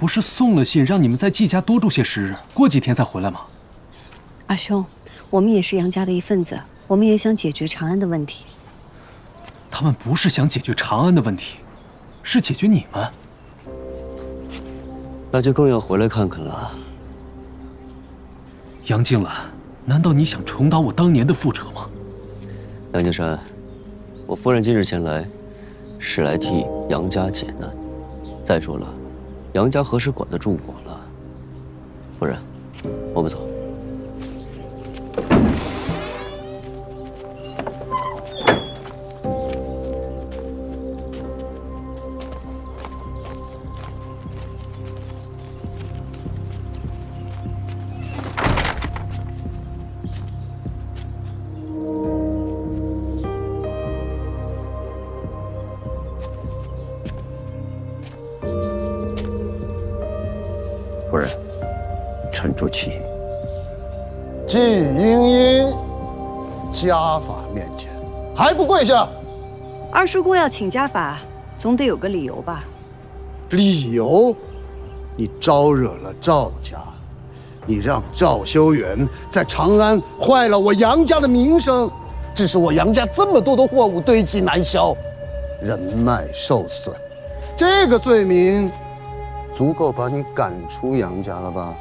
不是送了信让你们在季家多住些时日，过几天再回来吗？阿兄，我们也是杨家的一份子，我们也想解决长安的问题。他们不是想解决长安的问题，是解决你们。那就更要回来看看了。杨静兰，难道你想重蹈我当年的覆辙吗？杨景山，我夫人今日前来，是来替杨家解难。再说了，杨家何时管得住我了？夫人，我们走。夫人，沉住气。季莺莺，家法面前还不跪下？二叔公要请家法，总得有个理由吧？理由？你招惹了赵家，你让赵修远在长安坏了我杨家的名声，致使我杨家这么多的货物堆积难销，人脉受损，这个罪名足够把你赶出杨家了吧？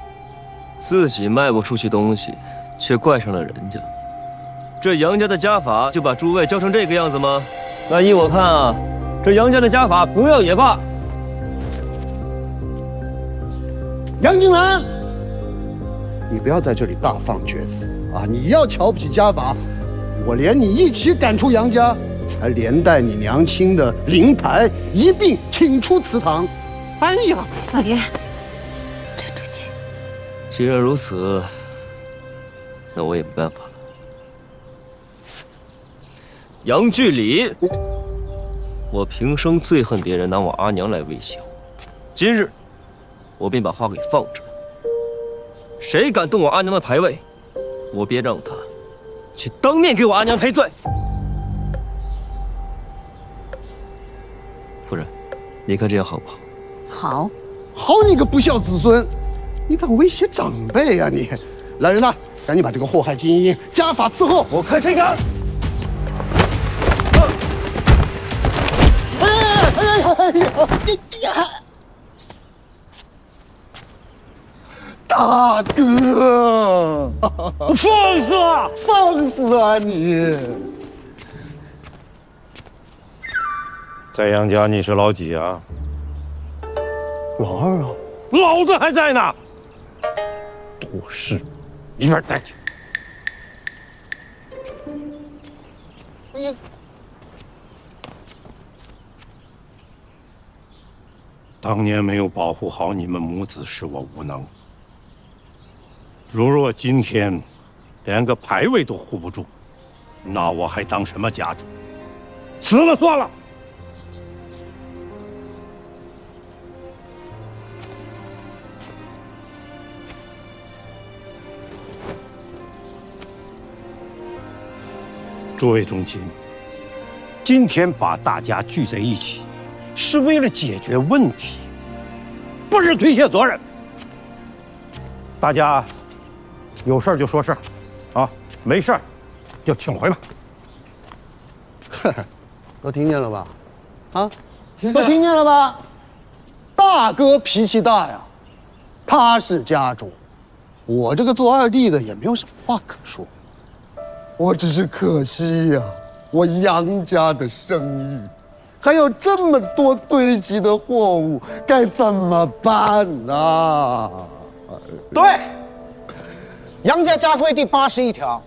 自己卖不出去东西，却怪上了人家。这杨家的家法就把诸位教成这个样子吗？那依我看啊，这杨家的家法不要也罢。杨静兰，你不要在这里大放厥词啊！你要瞧不起家法，我连你一起赶出杨家，还连带你娘亲的灵牌一并请出祠堂。哎呀，老爷，沉住气。既然如此，那我也没办法了。杨巨礼，我平生最恨别人拿我阿娘来威胁我，今日我便把话给放出来。谁敢动我阿娘的牌位，我便让他去当面给我阿娘赔罪。夫人，你看这样好不好？好，好你个不孝子孙，你敢威胁长辈呀你！来人呐，赶紧把这个祸害金英家法伺候。我看谁敢！大哥，放肆啊！放肆啊你！在杨家你是老几啊？老二啊！老子还在呢！多事，一边待去。当年没有保护好你们母子，是我无能。如若今天连个牌位都护不住，那我还当什么家主？死了算了。诸位宗亲，今天把大家聚在一起，是为了解决问题，不是推卸责任。大家有事就说事，啊，没事就请回吧。都听见了吧？啊，都听见了吧？大哥脾气大呀，他是家主，我这个做二弟的也没有什么话可说。我只是可惜呀，我杨家的声誉，还有这么多堆积的货物，该怎么办呢？对，杨家家规第81条，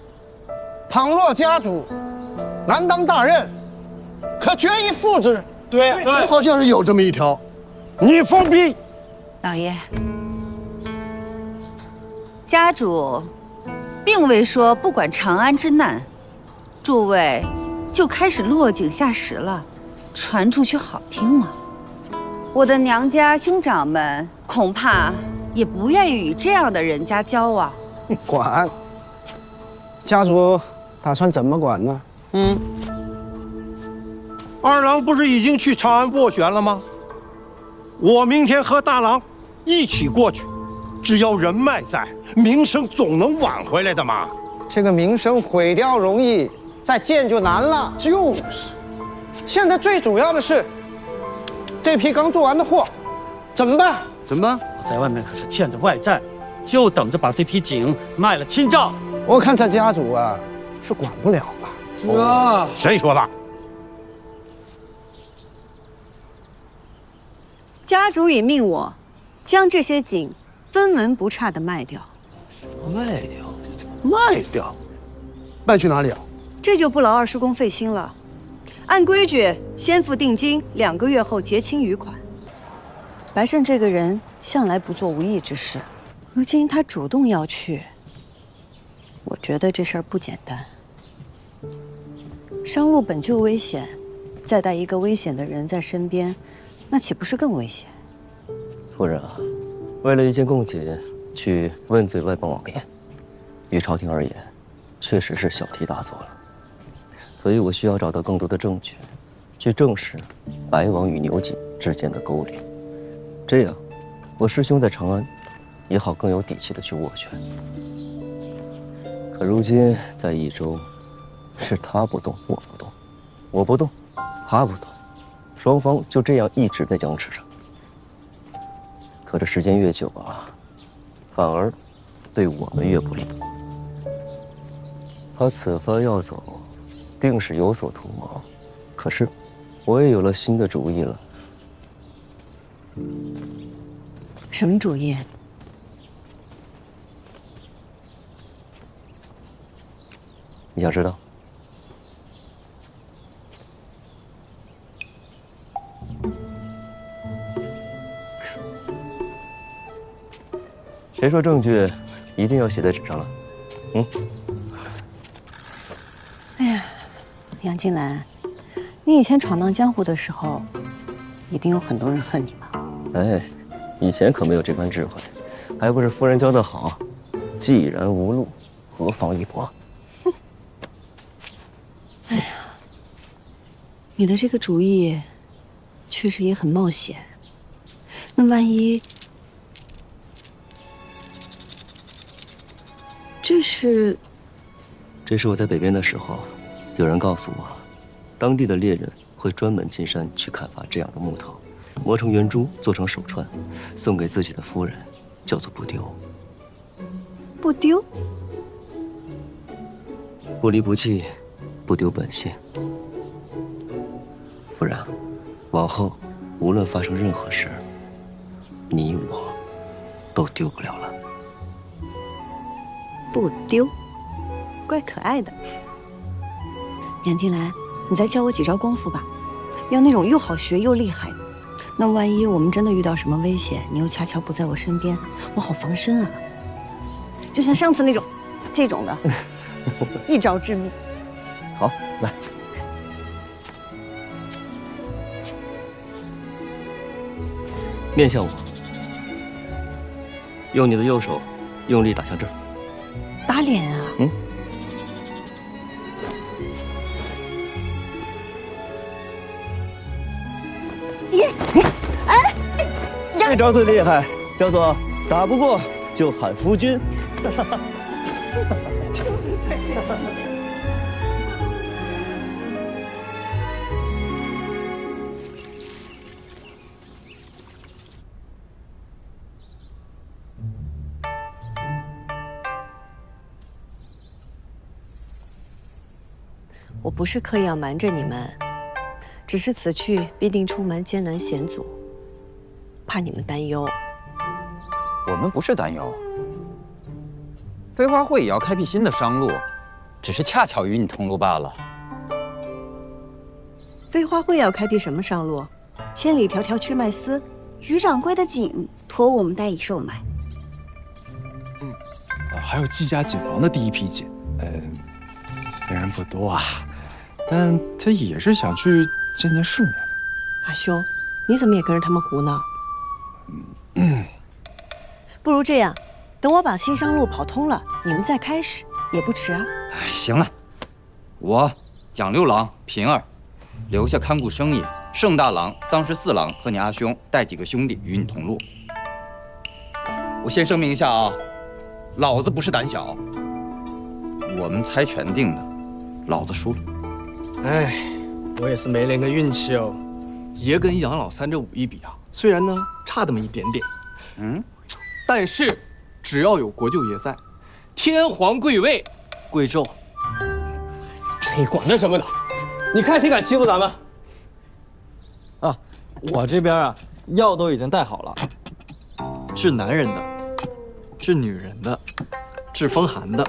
倘若家主难当大任，可决以复之。对，好像是有这么一条。你放屁！老爷，家主并未说不管长安之难，诸位就开始落井下石了，传出去好听吗？我的娘家兄长们恐怕也不愿意与这样的人家交往。管，家主打算怎么管呢？二郎不是已经去长安斡旋了吗？我明天和大郎一起过去，只要人脉在，名声总能挽回来的嘛。这个名声毁掉容易，再建就难了。就是，现在最主要的是，这批刚做完的货怎么办？怎么办？我在外面可是欠着外债，就等着把这批井卖了清账。我看咱家主啊，是管不了了。谁说的？家主已命我，将这些井分文不差的卖掉。卖掉？卖掉，卖去哪里啊？这就不劳二师公费心了。按规矩，先付定金，2个月后结清余款。白胜这个人向来不做无义之事，如今他主动要去，我觉得这事儿不简单。商路本就危险，再带一个危险的人在身边，那岂不是更危险？夫人啊，为了一件供给去问罪外邦王爷，于朝廷而言，确实是小题大做了。所以我需要找到更多的证据，去证实白王与牛井之间的勾连。这样，我师兄在长安也好更有底气的去握拳。可如今在益州，是他不动，我不动，我不动，他不动，双方就这样一直在僵持着。可这时间越久啊，反而对我们越不利。他此番要走，定是有所图谋。可是，我也有了新的主意了。什么主意？你想知道？谁说证据一定要写在纸上了？哎呀，杨金兰，你以前闯荡江湖的时候，一定有很多人恨你吧？哎，以前可没有这般智慧，还不是夫人教得好。既然无路，何妨一搏？哎呀，你的这个主意确实也很冒险。那万一……这是我在北边的时候，有人告诉我，当地的猎人会专门进山去砍伐这样的木头，磨成圆珠，做成手串，送给自己的夫人，叫做不丢。不丢？不离不弃，不丢本性。夫人，往后无论发生任何事，你我都丢不了了。不丢，怪可爱的。杨金兰，你再教我几招功夫吧，要那种又好学又厉害的。那万一我们真的遇到什么危险，你又恰巧不在我身边，我好防身啊。就像上次那种，这种的，一招致命。好，来。面向我，用你的右手用力打向这儿。打脸啊！这招最厉害，叫做打不过就喊夫君。我不是刻意要瞒着你们，只是此去必定充满艰难险阻，怕你们担忧。我们不是担忧，飞花会也要开辟新的商路，只是恰巧与你同路罢了。飞花会要开辟什么商路？千里迢迢去卖丝，于掌柜的井托我们代以售卖。还有季家锦房的第一批井，虽然不多啊，但他也是想去见见世面的。阿兄，你怎么也跟着他们胡闹？不如这样，等我把新商路跑通了，你们再开始也不迟啊。行了，我蒋六郎、平儿留下看顾生意，盛大郎、桑十四郎和你阿兄带几个兄弟与你同路。我先声明一下啊，老子不是胆小，我们猜拳定的，老子输了。哎，我也是没那个运气哦。爷跟杨老三这武艺比啊，虽然呢差那么一点点，但是只要有国舅爷在，天皇贵位，贵胄。你管他什么的？你看谁敢欺负咱们？啊，我这边啊，药都已经带好了，治男人的，治女人的，治风寒的，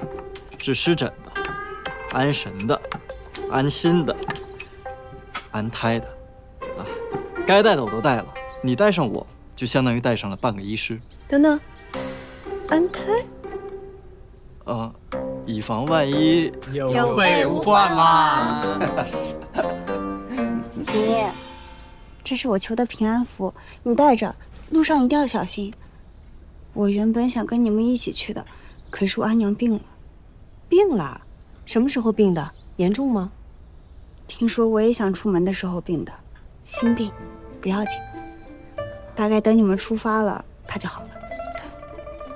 治湿疹的，安神的，安心的，安胎的，啊，该带的我都带了。你带上我，就相当于带上了半个医师。等等，安胎？以防万一有备无患嘛。爷，这是我求的平安符，你带着，路上一定要小心。我原本想跟你们一起去的，可是我阿娘病了。病了？什么时候病的？严重吗？听说我也想出门的时候病的，心病，不要紧。大概等你们出发了，她就好了。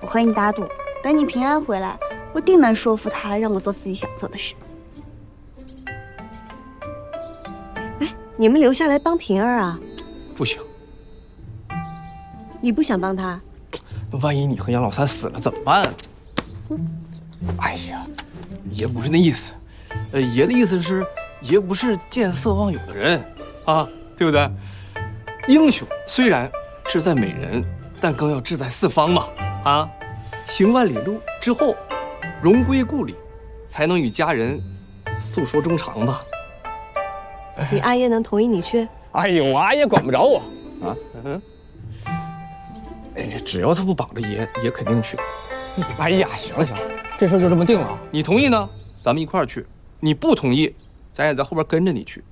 我和你打赌，等你平安回来，我定能说服她让我做自己想做的事。哎，你们留下来帮平儿啊？不行，你不想帮她？万一你和杨老三死了怎么办？哎呀，爷不是那意思，爷的意思是，爷不是见色忘友的人啊，对不对？英雄虽然志在美人，但更要志在四方嘛。啊，行万里路之后，荣归故里，才能与家人诉说衷肠吧。你阿爷能同意你去？哎呦，我阿爷管不着我啊。哎，只要他不绑着爷，爷肯定去。哎呀，行了行了，这事就这么定了。你同意呢，咱们一块儿去；你不同意，咱也在后边跟着你去。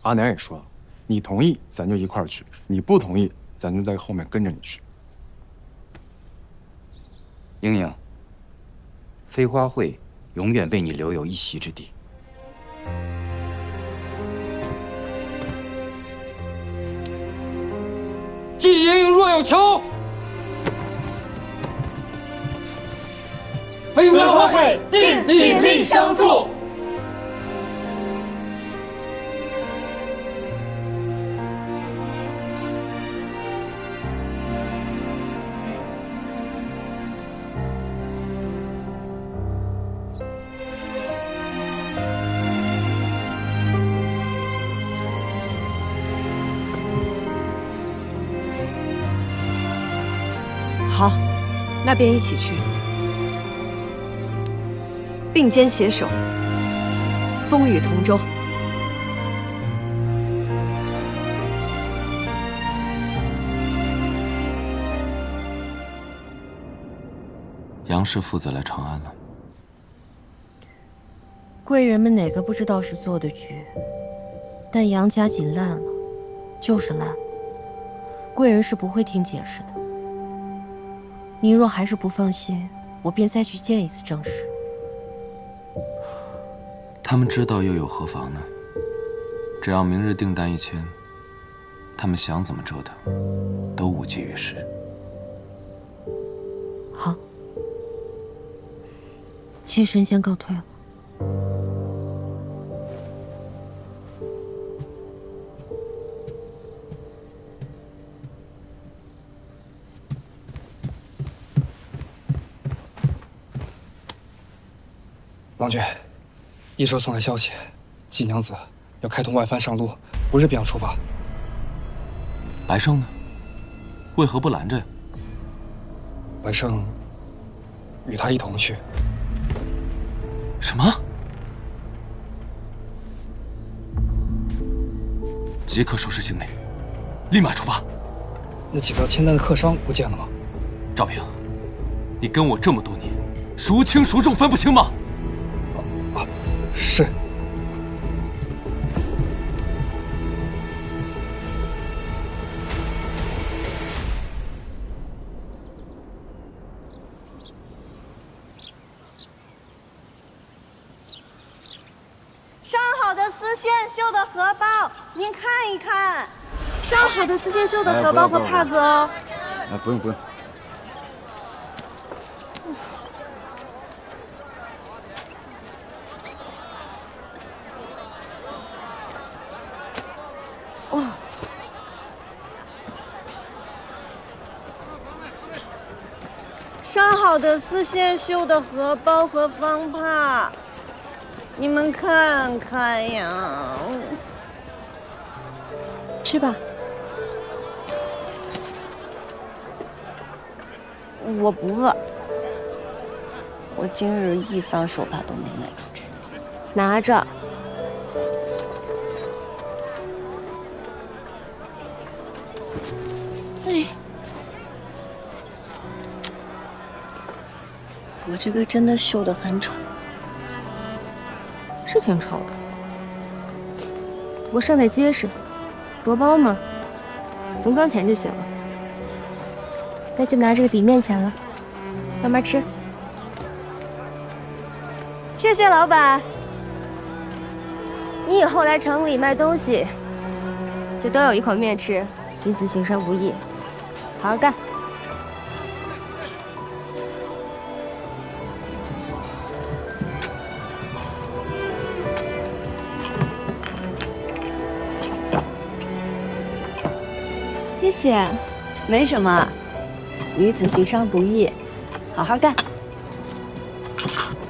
阿娘也说了，你同意咱就一块儿去，你不同意咱就在后面跟着你去。英英，飞花会永远为你留有一席之地。季莹莹若有求，飞花会定鼎力相助。好，那便一起去，并肩携手，风雨同舟。杨氏父子来长安了。贵人们哪个不知道是做的局？但杨家锦烂了，就是烂，贵人是不会听解释的。你若还是不放心，我便再去见一次正室。他们知道又有何妨呢？只要明日订单一签，他们想怎么折腾，都无济于事。好，妾身先告退了。郎君，一手送来消息，季娘子要开通外藩上路，不日便要出发。白胜呢？为何不拦着呀？白胜与他一同去。什么？即刻收拾行李，立马出发。那几个要签单的客商不见了吗？赵平，你跟我这么多年，孰轻孰重分不清吗？是。上好的丝线绣的荷包，您看一看。上好的丝线绣的荷包和帕子哦。不用不用。上好的丝线绣的荷包和方帕，你们看看呀。吃吧。我不饿，我今日一方手帕都没卖出去。拿着。哎，我这个真的绣得很丑，是挺丑的，不过胜在结实。荷包嘛，浓妆钱就行了。那就拿这个抵面钱了，慢慢吃。谢谢老板。你以后来城里卖东西，就都有一口面吃，彼此行善不易。好好干。谢谢。没什么，女子行商不易，好好干。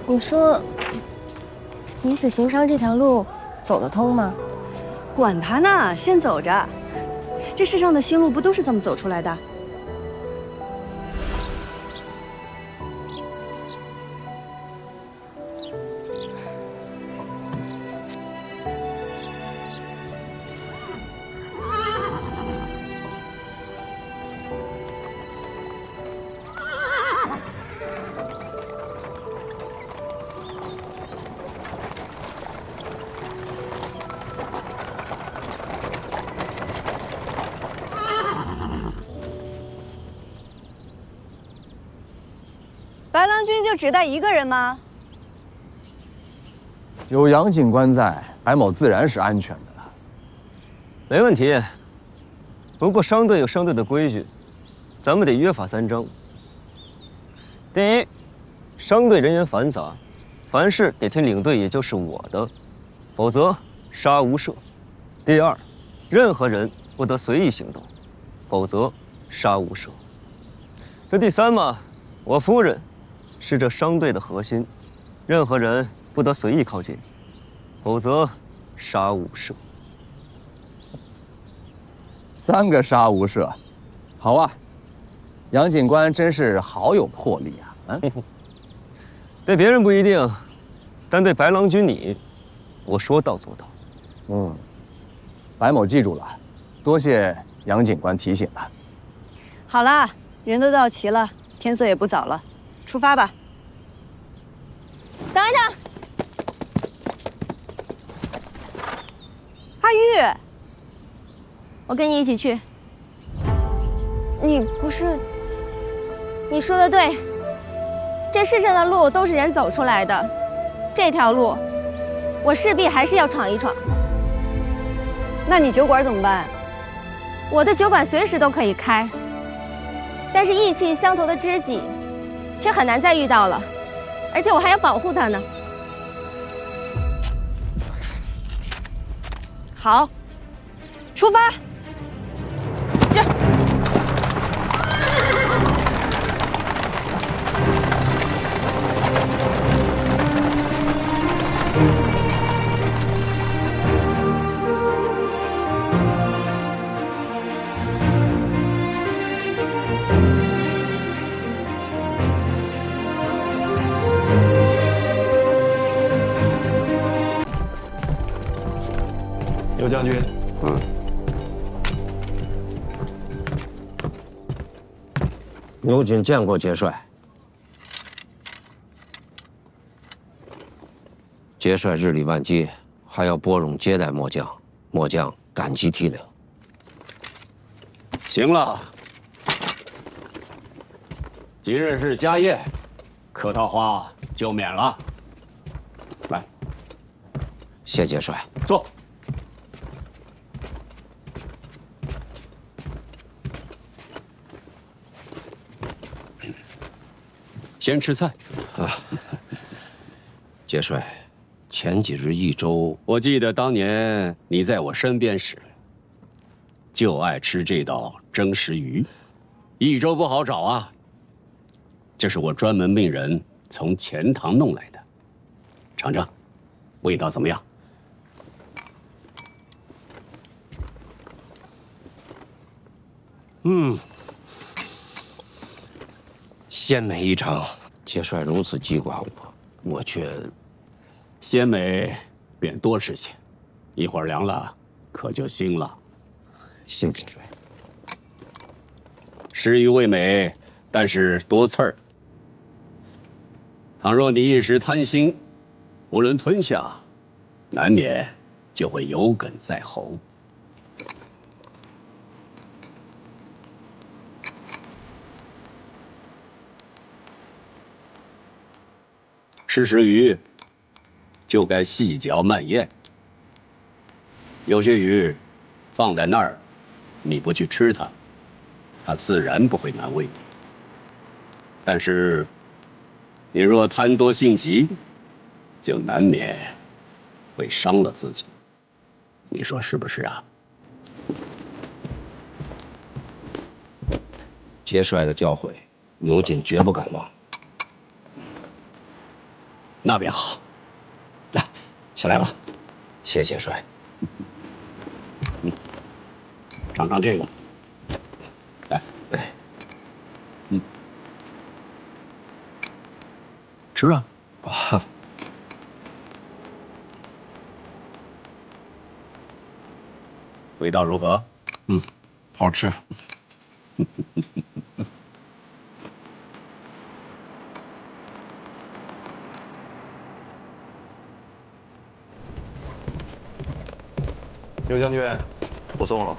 你说，女子行商这条路走得通吗？管他呢，先走着。这世上的新路不都是这么走出来的？白郎君就只带一个人吗？有杨警官在，白某自然是安全的。没问题。不过商队有商队的规矩，咱们得约法三章。第一，商队人员繁杂，凡事得听领队，也就是我的，否则杀无赦。第二，任何人不得随意行动，否则杀无赦。这第三嘛，我夫人是这商队的核心，任何人不得随意靠近，否则杀无赦。3个杀无赦，好啊！杨警官真是好有魄力啊！对别人不一定，但对白郎君你，我说到做到。白某记住了，多谢杨警官提醒了。好啦，人都到齐了，天色也不早了，出发吧。等一等，阿玉，我跟你一起去。你不是？你说的对，这世上的路都是人走出来的，这条路，我势必还是要闯一闯。那你酒馆怎么办？我的酒馆随时都可以开，但是意气相投的知己，却很难再遇到了，而且我还要保护他呢。好，出发。刘将军，牛瑾见过节帅。节帅日理万机，还要拨冗接待末将，末将感激涕零。行了，今日是家宴，客套话就免了。来，谢节帅。坐。先吃菜。节帅，前几日益州，我记得当年你在我身边时，就爱吃这道蒸石鱼。益州不好找啊，这是我专门命人从钱塘弄来的，尝尝，味道怎么样？鲜美异常。节帅如此记挂我却鲜美便多吃些，一会儿凉了可就腥了。谢节帅。食欲味美，但是多刺儿。倘若你一时贪心，囫囵吞下，难免就会有梗在喉。吃食鱼，就该细嚼慢咽。有些鱼放在那儿，你不去吃它，它自然不会难为你。但是，你若贪多性急，就难免会伤了自己。你说是不是啊？节帅的教诲，牛瑾绝不敢忘。那便好，来，起来吧。谢节帅。尝尝这个，来，吃啊！味道如何？好吃。刘将军，不送了。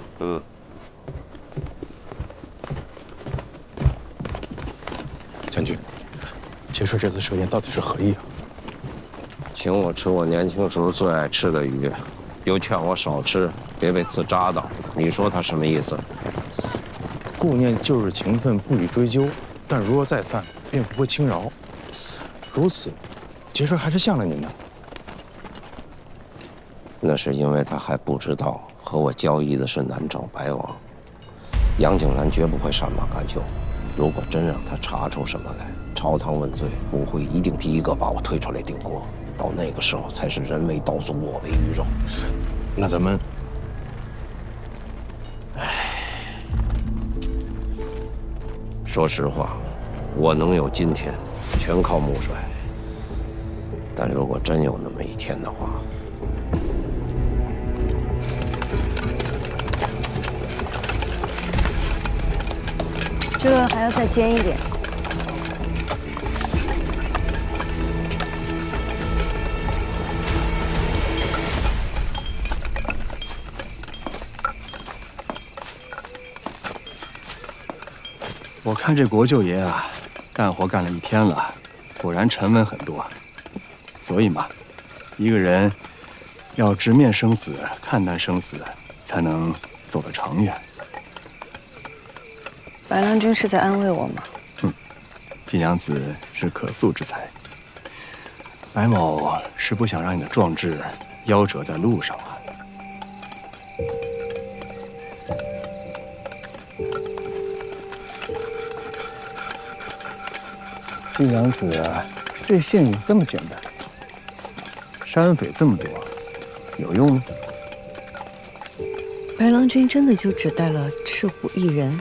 将军，节帅这次设宴到底是何意啊？请我吃我年轻时候最爱吃的鱼，又劝我少吃，别被刺扎到。你说他什么意思？顾念旧日情分，不予追究，但如若再犯，便不会轻饶。如此，节帅还是向了您的。那是因为他还不知道和我交易的是南诏白王，杨景兰绝不会善罢甘休。如果真让他查出什么来，朝堂问罪，母会一定第一个把我推出来定国。到那个时候，才是人为刀俎，我为鱼肉。那咱们，说实话，我能有今天，全靠穆帅。但如果真有那么一天的话，这个还要再煎一点。我看这国舅爷啊，干活干了一天了，果然沉稳很多。所以嘛，一个人要直面生死，看淡生死，才能走得长远。白郎君是在安慰我吗？季娘子是可塑之才，白某是不想让你的壮志夭折在路上啊。季娘子，这陷阱这么简单，山匪这么多，有用吗？白郎君真的就只带了赤狐一人？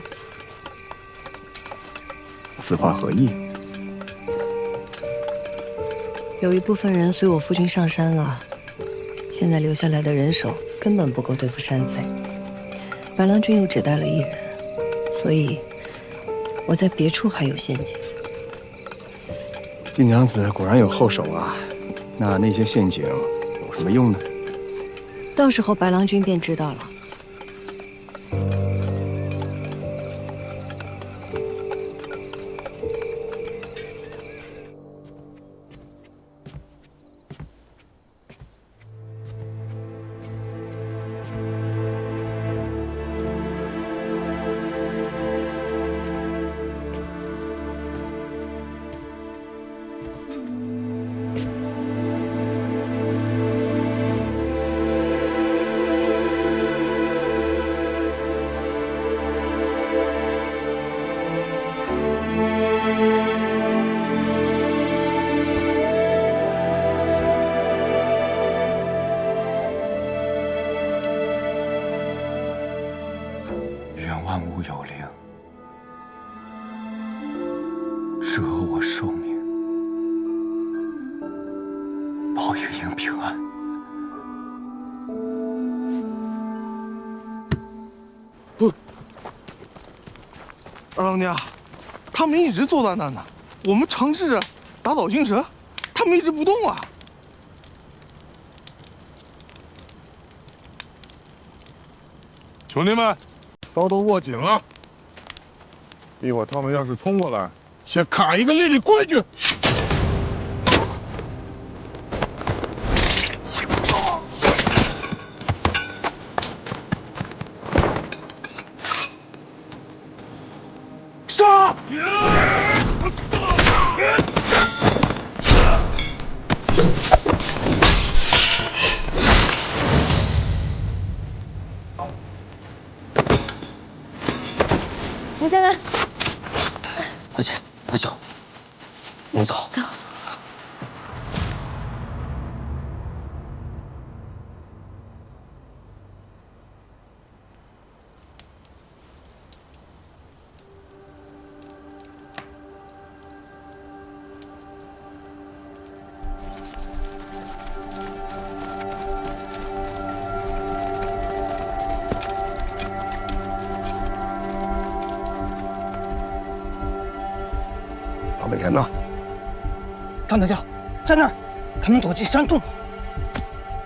此话何意？有一部分人随我夫君上山了，现在留下来的人手根本不够对付山贼。白郎君又只带了一人，所以我在别处还有陷阱。季娘子果然有后手啊！那些陷阱有什么用呢？到时候白郎君便知道了。适合我寿命，保莹莹平安。不，二郎娘，他们一直坐在那呢，我们尝试着打倒青蛇，他们一直不动啊。兄弟们，刀都握紧了。一会儿他们要是冲过来，先卡一个力过去。杀！林先生，大姐，大舅，我们走。走。老美人呢？张德教，在那儿，他们躲进山洞了。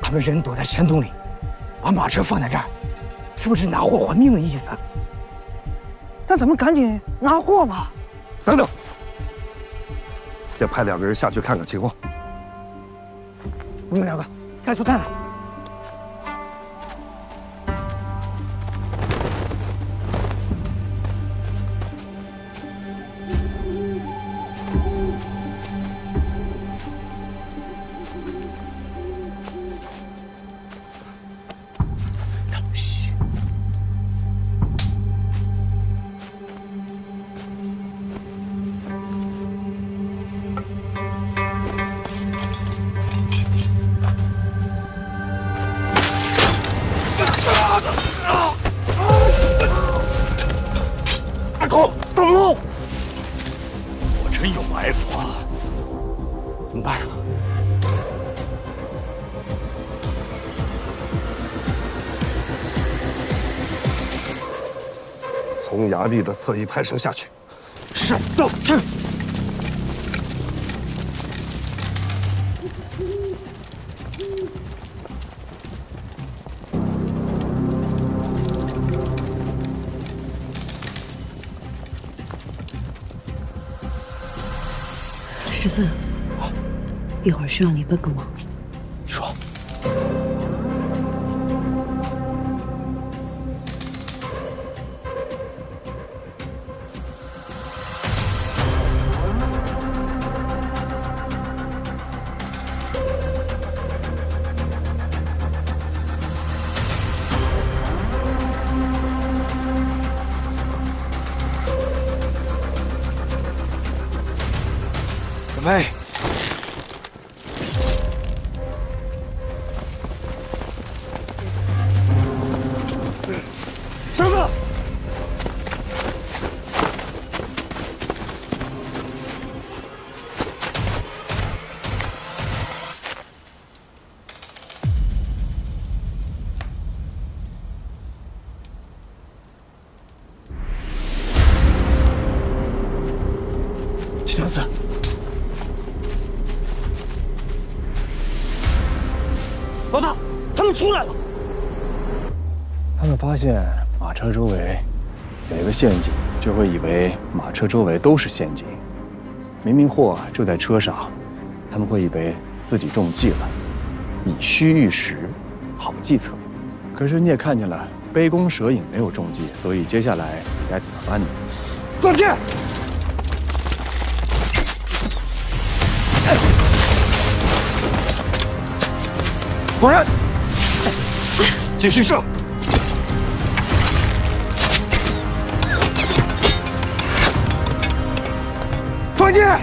他们人躲在山洞里，把马车放在这儿，是不是拿货还命的意思？那咱们赶紧拿货吧。等等，先派2个人下去看看情况。你们2个该去看了。大狗，动怒！我真有埋伏啊！怎么办啊？从崖壁的侧翼攀绳下去。是，走，去。十四，一会儿需要你帮个忙。你说。准备。师傅。齐天寺。老大，他们出来了。他们发现马车周围有一个陷阱，就会以为马车周围都是陷阱。明明货就在车上，他们会以为自己中计了，以虚御实，好计策。可是你也看见了，杯弓蛇影没有中计，所以接下来该怎么办呢？放箭！果然，继续射！放箭！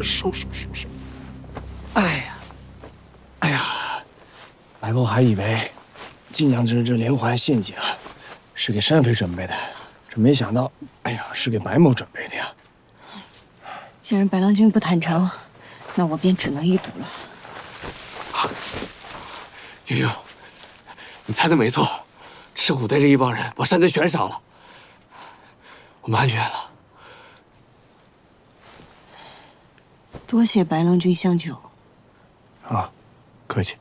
收。哎呀，白某还以为金娘这连环陷阱啊，是给单妃准备的，这没想到，哎呀，是给白某准备的呀。既然白郎君不坦诚，那我便只能一赌了。悠悠，你猜的没错，赤虎队这一帮人把山贼全杀了，我们安全了。多谢白郎君相救。啊，客气。